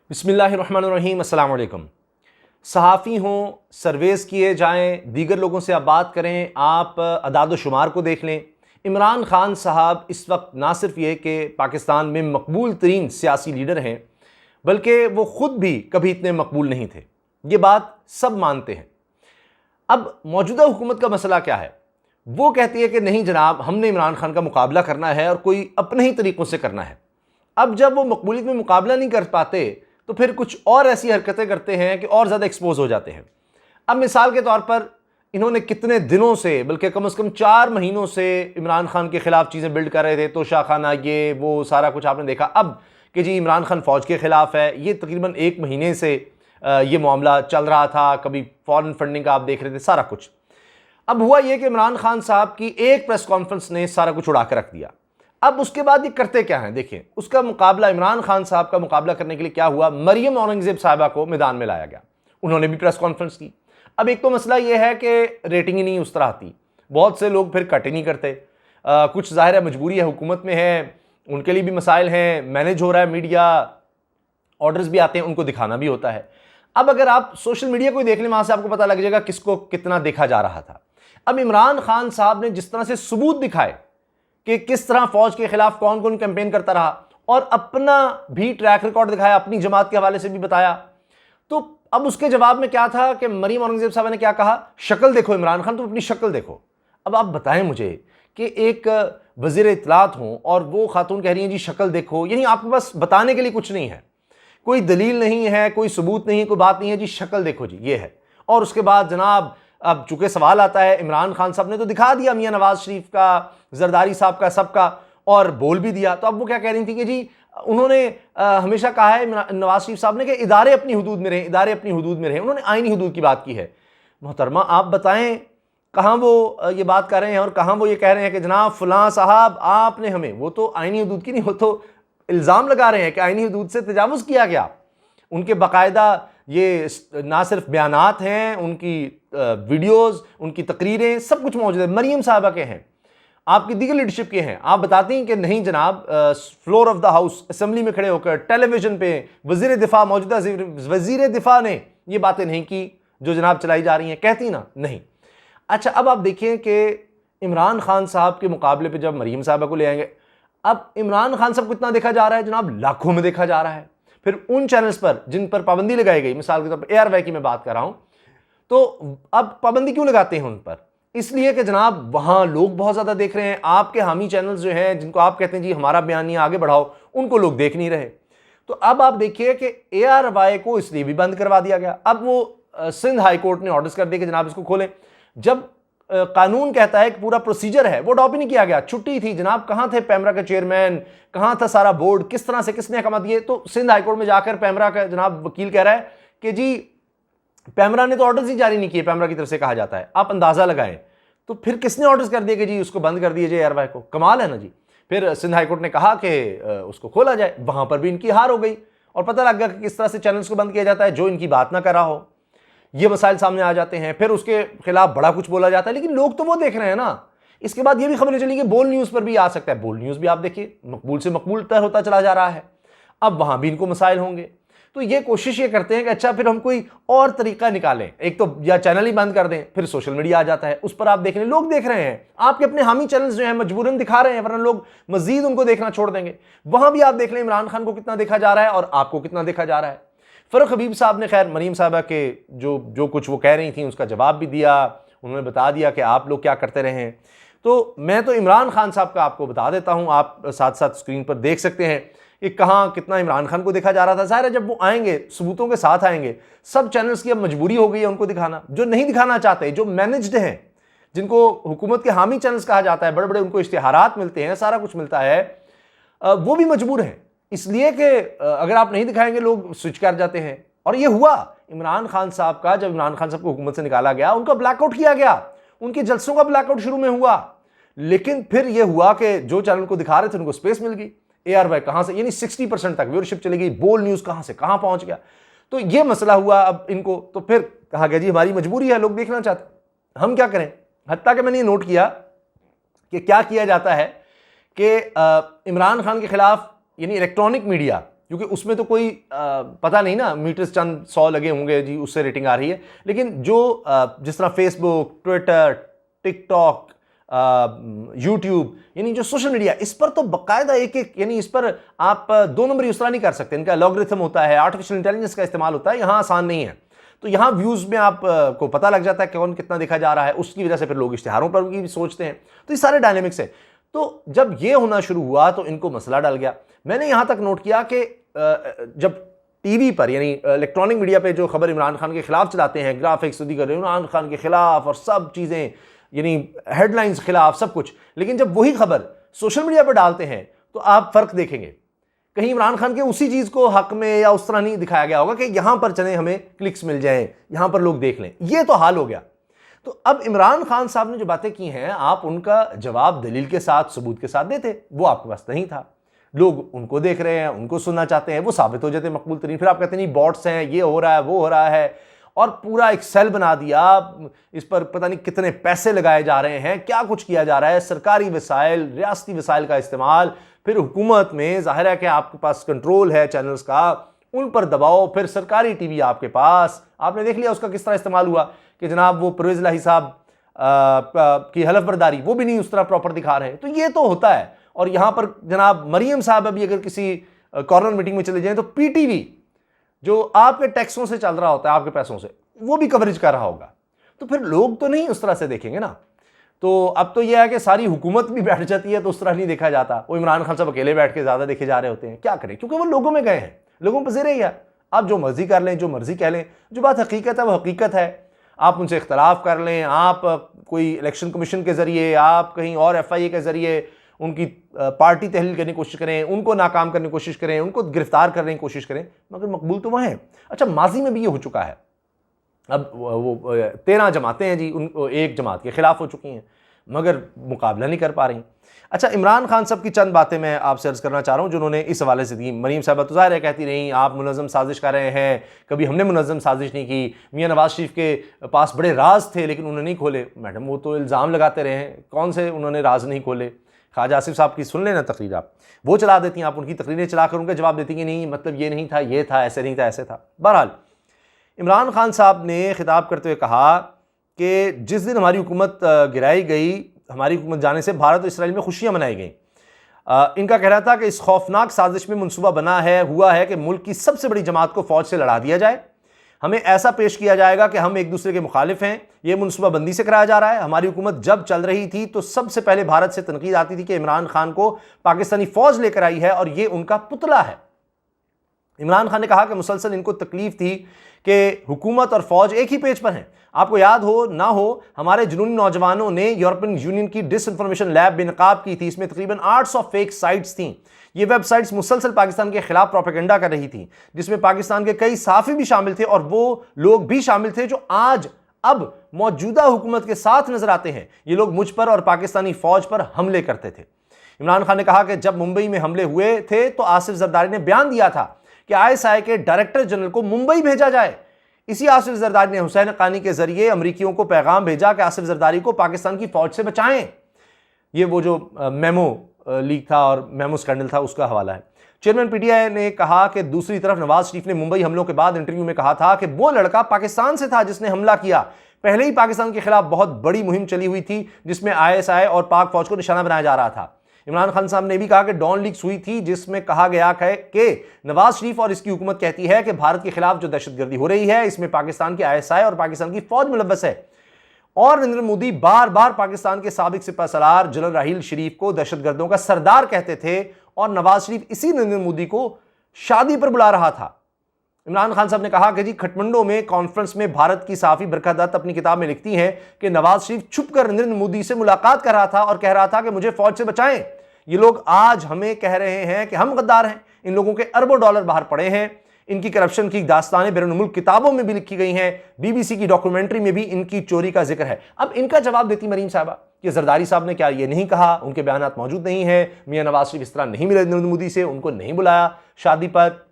बिस्मिल्लाहिर्रहमानिर्रहीम, अस्सलाम वालेकुम। सहाफ़ी हों, सर्वेस किए जाएँ, दीगर लोगों से आप बात करें, आप अदाद शुमार को देख लें। इमरान खान साहब इस वक्त ना सिर्फ ये कि पाकिस्तान में मकबूल तरीन सियासी लीडर हैं, बल्कि वो ख़ुद भी कभी इतने मकबूल नहीं थे। ये बात सब मानते हैं। अब मौजूदा हुकूमत का मसला क्या है? वो कहती है कि नहीं जनाब, हमने इमरान खान का मुकाबला करना है और कोई अपने ही तरीक़ों से करना है। अब जब वो मकबूलियत में मुकाबला नहीं कर पाते तो फिर कुछ और ऐसी हरकतें करते हैं कि और ज़्यादा एक्सपोज हो जाते हैं। अब मिसाल के तौर पर इन्होंने कितने दिनों से, बल्कि कम से कम 4 महीनों से इमरान खान के ख़िलाफ़ चीज़ें बिल्ड कर रहे थे। तो शाहखाना, ये वो सारा कुछ आपने देखा। अब कि जी इमरान खान फ़ौज के ख़िलाफ़ है, ये तकरीबन 1 महीने से ये मामला चल रहा था। कभी फॉरेन फंडिंग का आप देख रहे थे, सारा कुछ। अब हुआ ये कि इमरान खान साहब की एक प्रेस कॉन्फ्रेंस ने सारा कुछ उड़ा कर रख दिया। अब उसके बाद ये करते क्या हैं? देखिए, उसका मुकाबला, इमरान खान साहब का मुकाबला करने के लिए क्या हुआ, मरियम औरंगज़ेब साहिबा को मैदान में लाया गया। उन्होंने भी प्रेस कॉन्फ्रेंस की। अब एक तो मसला ये है कि रेटिंग ही नहीं उस तरह आती, बहुत से लोग फिर कट ही नहीं करते। कुछ ज़ाहिर है मजबूरी है, हुकूमत में है, उनके लिए भी मसाइल हैं, मैनेज हो रहा है मीडिया, ऑर्डर्स भी आते हैं, उनको दिखाना भी होता है। अब अगर आप सोशल मीडिया को देख लें, वहाँ से आपको पता लग जाएगा किसको कितना देखा जा रहा था। अब इमरान खान साहब ने जिस तरह से सबूत दिखाए कि किस तरह फौज के खिलाफ कौन कौन कैंपेन करता रहा और अपना भी ट्रैक रिकॉर्ड दिखाया, अपनी जमात के हवाले से भी बताया, तो अब उसके जवाब में क्या था कि मरियम औरंगज़ेब साहब ने क्या कहा, शक्ल देखो इमरान खान, तुम अपनी शक्ल देखो। अब आप बताएं मुझे कि एक वज़ीर इत्तलात हों और वो खातून कह रही हैं जी शक्ल देखो, यानी आपके पास बताने के लिए कुछ नहीं है, कोई दलील नहीं है, कोई सबूत नहीं है, कोई बात नहीं है, जी शक्ल देखो जी ये है। और उसके बाद जनाब, अब चूंकि सवाल आता है, इमरान खान साहब ने तो दिखा दिया मियां नवाज शरीफ का, जरदारी साहब का, सबका, और बोल भी दिया। तो अब वो क्या कह रही थी कि जी उन्होंने हमेशा कहा है नवाज शरीफ साहब ने कि इदारे अपनी हुदूद में रहें, इदारे अपनी हुदूद में रहें। उन्होंने आईनी हुदूद की बात की है। मोहतरमा, आप बताएं कहाँ वो ये बात कर रहे हैं और कहाँ वो ये कह रहे हैं कि जनाब फलां साहब आपने हमें, वो तो आईनी हुदूद की नहीं, वो तो इल्ज़ाम लगा रहे हैं कि आईनी हुदूद से तजावुज़ किया गया। उनके बाकायदा ये ना सिर्फ बयानात हैं, उनकी वीडियोज़, उनकी तकरीरें, सब कुछ मौजूद है। मरियम साहबा के हैं, आपकी दीगर लीडरशिप के हैं। आप बताती हैं कि नहीं जनाब, floor of the house, assembly में खड़े होकर, टेलीविजन पे वज़ीर दिफा, मौजूदा वज़ीर दिफा ने ये बातें नहीं की जो जनाब चलाई जा रही हैं, कहती ना नहीं। अच्छा, अब आप देखिए कि इमरान खान साहब के मुकाबले पे जब मरियम साहबा को ले आएंगे, अब इमरान खान साहब को कितना देखा जा रहा है जनाब, लाखों में देखा जा रहा है। फिर उन चैनल्स पर जिन पर पाबंदी लगाई गई, मिसाल के तौर पर ARY की मैं बात कर रहा हूं, तो अब पाबंदी क्यों लगाते हैं उन पर? इसलिए कि जनाब वहां लोग बहुत ज्यादा देख रहे हैं। आपके हामी चैनल्स जो हैं, जिनको आप कहते हैं जी हमारा बयानिया आगे बढ़ाओ, उनको लोग देख नहीं रहे। तो अब आप देखिए कि ARY को इसलिए भी बंद करवा दिया गया। अब वो सिंध हाई कोर्ट ने ऑर्डर्स कर दिए कि जनाब इसको खोलें। जब कानून कहता है कि पूरा प्रोसीजर है, वो अडॉप्ट ही नहीं किया गया। छुट्टी थी जनाब, कहां थे पैमरा का चेयरमैन, कहां था सारा बोर्ड, किस तरह से किसने अहकाम दिए? तो सिंध हाई कोर्ट में जाकर पैमरा का जनाब वकील कह रहा है कि जी पैमरा ने तो ऑर्डर्स ही जारी नहीं किए, पैमरा की तरफ से कहा जाता है। आप अंदाजा लगाएं तो फिर किसने ऑर्डर्स कर दिए कि जी उसको बंद कर दिए ARY को? कमाल है ना जी। फिर सिंध हाई कोर्ट ने कहा कि उसको खोला जाए, वहां पर भी इनकी हार हो गई और पता लग गया कि किस तरह से चैनल्स को बंद किया जाता है जो इनकी बात ना कर रहा हो। ये मसाइल सामने आ जाते हैं, फिर उसके खिलाफ बड़ा कुछ बोला जाता है, लेकिन लोग तो वो देख रहे हैं ना। इसके बाद ये भी खबरें चली कि बोल न्यूज पर भी आ सकता है। बोल न्यूज भी आप देखिए मकबूल से मकबूल तर होता चला जा रहा है। अब वहां भी इनको मसाइल होंगे, तो ये कोशिश ये करते हैं कि अच्छा फिर हम कोई और तरीका निकालें। एक तो या चैनल ही बंद कर दें, फिर सोशल मीडिया आ जाता है, उस पर आप देख रहे हैं, लोग देख रहे हैं, आपके अपने हामी चैनल्स जो हैं मजबूरन दिखा रहे हैं, वरना लोग मजीद उनको देखना छोड़ देंगे। वहां भी आप देख लें इमरान खान को कितना देखा जा रहा है और आपको कितना देखा जा रहा है। फरूख हबीब साहब ने खैर मरीम साहबा के जो कुछ वो कह रही थी उसका जवाब भी दिया। उन्होंने बता दिया कि आप लोग क्या करते रहे हैं। तो मैं तो इमरान खान साहब का आपको बता देता हूं, आप साथ साथ स्क्रीन पर देख सकते हैं कि कहाँ कितना इमरान खान को देखा जा रहा था। ज़ाहिर है जब वो आएंगे सबूतों के साथ आएंगे, सब चैनल्स की अब मजबूरी हो गई है उनको दिखाना। जो नहीं दिखाना चाहते, जो मैनेज्ड हैं, जिनको हुकूमत के हामी चैनल्स कहा जाता है, बड़े बड़े उनको इश्तिहारात मिलते हैं, सारा कुछ मिलता है, वो भी मजबूर हैं, इसलिए कि अगर आप नहीं दिखाएंगे लोग स्विच कर जाते हैं। और ये हुआ इमरान खान साहब का, जब इमरान खान साहब को हुकूमत से निकाला गया, उनका ब्लैकआउट किया गया, उनके जलसों का ब्लैकआउट शुरू में हुआ, लेकिन फिर यह हुआ कि जो चैनल को दिखा रहे थे उनको स्पेस मिल गई। ARY कहां से, यानी 60% तक व्यूअरशिप चली गई। बोल न्यूज कहां से कहां पहुंच गया। तो यह मसला हुआ अब इनको। तो फिर कहा गया जी हमारी मजबूरी है, लोग देखना चाहते, हम क्या करें। हत्ता कि मैंने ये नोट किया कि क्या किया जाता है कि इमरान खान के खिलाफ, यानी इलेक्ट्रॉनिक मीडिया, क्योंकि उसमें तो कोई पता नहीं ना, मीटर्स चंद 100 लगे होंगे जी, उससे रेटिंग आ रही है। लेकिन जो जिस तरह फेसबुक, ट्विटर, टिकटॉक, यूट्यूब, यानी जो सोशल मीडिया, इस पर तो बाकायदा एक एक, यानी इस पर आप 2 नंबर उस तरह नहीं कर सकते। इनका लॉगरिथम होता है, आर्टिफिशियल इंटेलिजेंस का इस्तेमाल होता है, यहां आसान नहीं है। तो यहां व्यूज में आप को पता लग जाता है कौन कितना देखा जा रहा है, उसकी वजह से फिर लोग इश्तिहारों पर भी सोचते हैं। तो ये सारे डायनेमिक्स है। तो जब ये होना शुरू हुआ तो इनको मसला डल गया। मैंने यहां तक नोट किया कि जब टीवी पर, यानी इलेक्ट्रॉनिक मीडिया पे जो खबर इमरान खान के खिलाफ चलाते हैं, ग्राफिक्स दीगर इमरान खान के खिलाफ और सब चीजें, यानी हेडलाइंस खिलाफ सब कुछ, लेकिन जब वही खबर सोशल मीडिया पर डालते हैं तो आप फर्क देखेंगे। कहीं इमरान खान के उसी चीज को हक में या उस तरह नहीं दिखाया गया होगा कि यहां पर चले हमें क्लिक्स मिल जाएं, यहां पर लोग देख लें। यह तो हाल हो गया। तो अब इमरान खान साहब ने जो बातें की हैं, आप उनका जवाब दलील के साथ, सबूत के साथ देते, वो आपके पास नहीं था। लोग उनको देख रहे हैं, उनको सुनना चाहते हैं, वो साबित हो जाते हैं मकबूल तरीन। फिर आप कहते नहीं बॉट्स हैं, ये हो रहा है, वो हो रहा है, और पूरा एक सेल बना दिया, इस पर पता नहीं कितने पैसे लगाए जा रहे हैं, क्या कुछ किया जा रहा है, सरकारी वसाइल, रियासती वसाइल का इस्तेमाल, फिर हुकूमत में जाहिर है कि आपके पास कंट्रोल है चैनल्स का, उन पर दबाओ, फिर सरकारी टीवी आपके पास। आपने देख लिया उसका किस तरह इस्तेमाल हुआ कि जनाब वो परवेज इलाही साहब की हलफ बर्दारी वो भी नहीं उस तरह प्रॉपर दिखा रहे। तो ये तो होता है। और यहां पर जनाब मरियम साहब अभी अगर किसी कॉर्नर मीटिंग में चले जाएं तो पीटीवी जो आपके टैक्सों से चल रहा होता है, आपके पैसों से, वो भी कवरेज कर रहा होगा। तो फिर लोग तो नहीं उस तरह से देखेंगे ना। तो अब तो यह है कि सारी हुकूमत भी बैठ जाती है तो उस तरह नहीं देखा जाता। वो इमरान खान साहब अकेले बैठ के ज्यादा देखे जा रहे होते हैं। क्या करें, क्योंकि वो लोगों में गए हैं, लोगों पर ज़ेरे ही है। आप जो मर्जी कर लें, जो मर्जी कह लें, जो बात हकीकत है वो हकीकत है। आप उनसे इख्तलाफ कर लें, आप कोई इलेक्शन कमीशन के जरिए, आप कहीं और FIA के जरिए उनकी पार्टी तहलील करने की कोशिश करें, उनको नाकाम करने की कोशिश करें, उनको गिरफ्तार करने की कोशिश करें, मगर मकबूल तो वह है। अच्छा, माजी में भी ये हो चुका है। अब वो 13 जमातें हैं जी, उन एक जमात के खिलाफ हो चुकी हैं, मगर मुकाबला नहीं कर पा रही। अच्छा, इमरान खान साहब की चंद बातें मैं आपसे अर्ज करना चाह रहा हूँ जिन्होंने इस हवाले से दी। मरीम साहब तो ज़ाहिर है कहती रही आप मुनज़्ज़म साजिश कर रहे हैं, कभी हमने मुनज़्ज़म साजिश नहीं की, मियाँ नवाज शरीफ के पास बड़े राज थे लेकिन उन्होंने नहीं खोले। मैडम वो तो इल्ज़ाम लगाते रहे हैं, कौन से उन्होंने राज नहीं खोले। ख्वाजा आसिफ साहब की सुन लेना तकरीर, आप वो चला देती हैं, आप उनकी तकरीरें चला कर उनका जवाब देती कि नहीं मतलब ये नहीं था, ये था, ऐसे नहीं था, ऐसे था। बहरहाल इमरान खान साहब ने खिताब करते हुए कहा कि जिस दिन हमारी हुकूमत गिराई गई, हमारी हुकूमत जाने से भारत और इसराइल में खुशियां मनाई गई। इनका कहना था कि इस खौफनाक साजिश में मनसूबा बना हुआ है कि मुल्क की सबसे बड़ी जमात को फौज से लड़ा दिया जाए। हमें ऐसा पेश किया जाएगा कि हम एक दूसरे के मुखालिफ हैं। यह मनसूबाबंदी से कराया जा रहा है। हमारी हुकूमत जब चल रही थी तो सबसे पहले भारत से तनकीद आती थी कि इमरान खान को पाकिस्तानी फौज लेकर आई है और यह उनका पुतला है। इमरान खान ने कहा कि मुसलसल इनको तकलीफ थी कि हुकूमत और फौज एक ही पेज पर हैं। आपको याद हो ना हो, हमारे जुनूनी नौजवानों ने यूरोपियन यूनियन की डिसइंफॉर्मेशन लैब बेनकाब की थी। इसमें तकरीबन 800 फेक साइट्स थी। ये वेबसाइट्स मुसलसल पाकिस्तान के खिलाफ प्रोपेगेंडा कर रही थी, जिसमें पाकिस्तान के कई सहाफ़ी भी शामिल थे और वो लोग भी शामिल थे जो आज अब मौजूदा हुकूमत के साथ नजर आते हैं। ये लोग मुझ पर और पाकिस्तानी फौज पर हमले करते थे। इमरान खान ने कहा कि जब मुंबई में हमले हुए थे तो आसिफ जरदारी ने बयान दिया था कि ISI के डायरेक्टर जनरल को मुंबई भेजा जाए। इसी आसिफ जरदारी ने हुसैन हक्कानी के जरिए अमरीकियों को पैगाम भेजा कि आसिफ जरदारी को पाकिस्तान की फौज से बचाएं। ये वो जो मेमो लीक था और मेमो स्कैंडल था उसका हवाला है। चेयरमैन PTI ने कहा कि दूसरी तरफ नवाज शरीफ ने मुंबई हमलों के बाद इंटरव्यू में कहा था कि वो लड़का पाकिस्तान से था जिसने हमला किया। पहले ही पाकिस्तान के खिलाफ बहुत बड़ी मुहिम चली हुई थी जिसमें ISI और पाक फौज को निशाना बनाया जा रहा था। इमरान खान साहब ने भी कहा कि डॉन लीक्स हुई थी जिसमें कहा गया है कि नवाज शरीफ और इसकी हुकूमत कहती है कि भारत के खिलाफ जो दहशतगर्दी हो रही है इसमें पाकिस्तान की ISI और पाकिस्तान की फौज मुलव्वस है। और नरेंद्र मोदी बार बार पाकिस्तान के साबिक सिपहसालार जनरल राहील शरीफ को दहशतगर्दों का सरदार कहते थे और नवाज शरीफ इसी नरेंद्र मोदी को शादी पर बुला रहा था। इमरान खान साहब ने कहा कि जी खटमंडो में कॉन्फ्रेंस में भारत की सहाफी बरखा दत्त अपनी किताब में लिखती हैं कि नवाज शरीफ छुपकर नरेंद्र मोदी से मुलाकात कर रहा था और कह रहा था कि मुझे फौज से बचाएं। ये लोग आज हमें कह रहे हैं कि हम गद्दार हैं। इन लोगों के अरबों डॉलर बाहर पड़े हैं। इनकी करप्शन की दास्तानें बैरून मुल्क किताबों में भी लिखी गई हैं। BBC की डॉक्यूमेंट्री में भी इनकी चोरी का जिक्र है। अब इनका जवाब देती मरीम साहबा कि जरदारी साहब ने क्या ये नहीं कहा, उनके बयानात मौजूद नहीं है, मियां नवाज शरीफ इस तरह नहीं मिले नरेंद्र मोदी से, उनको नहीं बुलाया शादी पर,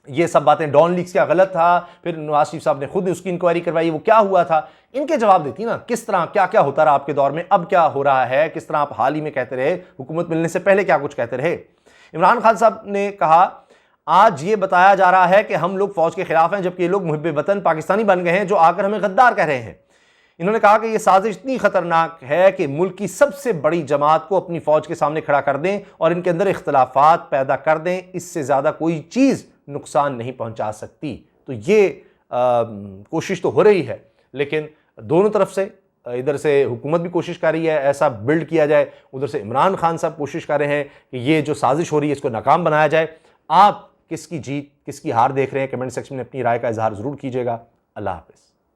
ये सब बातें डॉन लीक्स क्या गलत था, फिर नवाज शरीफ साहब ने खुद उसकी इंक्वायरी करवाई, वो क्या हुआ था। इनके जवाब देती ना किस तरह क्या क्या होता रहा आपके दौर में, अब क्या हो रहा है, किस तरह आप हाल ही में कहते रहे, हुकूमत मिलने से पहले क्या कुछ कहते रहे। इमरान खान साहब ने कहा आज ये बताया जा रहा है कि हम लोग फौज के खिलाफ हैं, जबकि ये लोग मुहिब्बे वतन पाकिस्तानी बन गए हैं जो आकर हमें गद्दार कह रहे हैं। इन्होंने कहा कि यह साजिश इतनी खतरनाक है कि मुल्क की सबसे बड़ी जमात को अपनी फौज के सामने खड़ा कर दें और इनके अंदर इख्तलाफात पैदा कर दें, इससे ज़्यादा कोई चीज़ नुकसान नहीं पहुंचा सकती। तो ये कोशिश तो हो रही है, लेकिन दोनों तरफ से, इधर से हुकूमत भी कोशिश कर रही है ऐसा बिल्ड किया जाए, उधर से इमरान खान साहब कोशिश कर रहे हैं कि ये जो साजिश हो रही है इसको नाकाम बनाया जाए। आप किसकी जीत किसकी हार देख रहे हैं, कमेंट सेक्शन में अपनी राय का इजहार ज़रूर कीजिएगा। अल्लाह हाफ़िज़।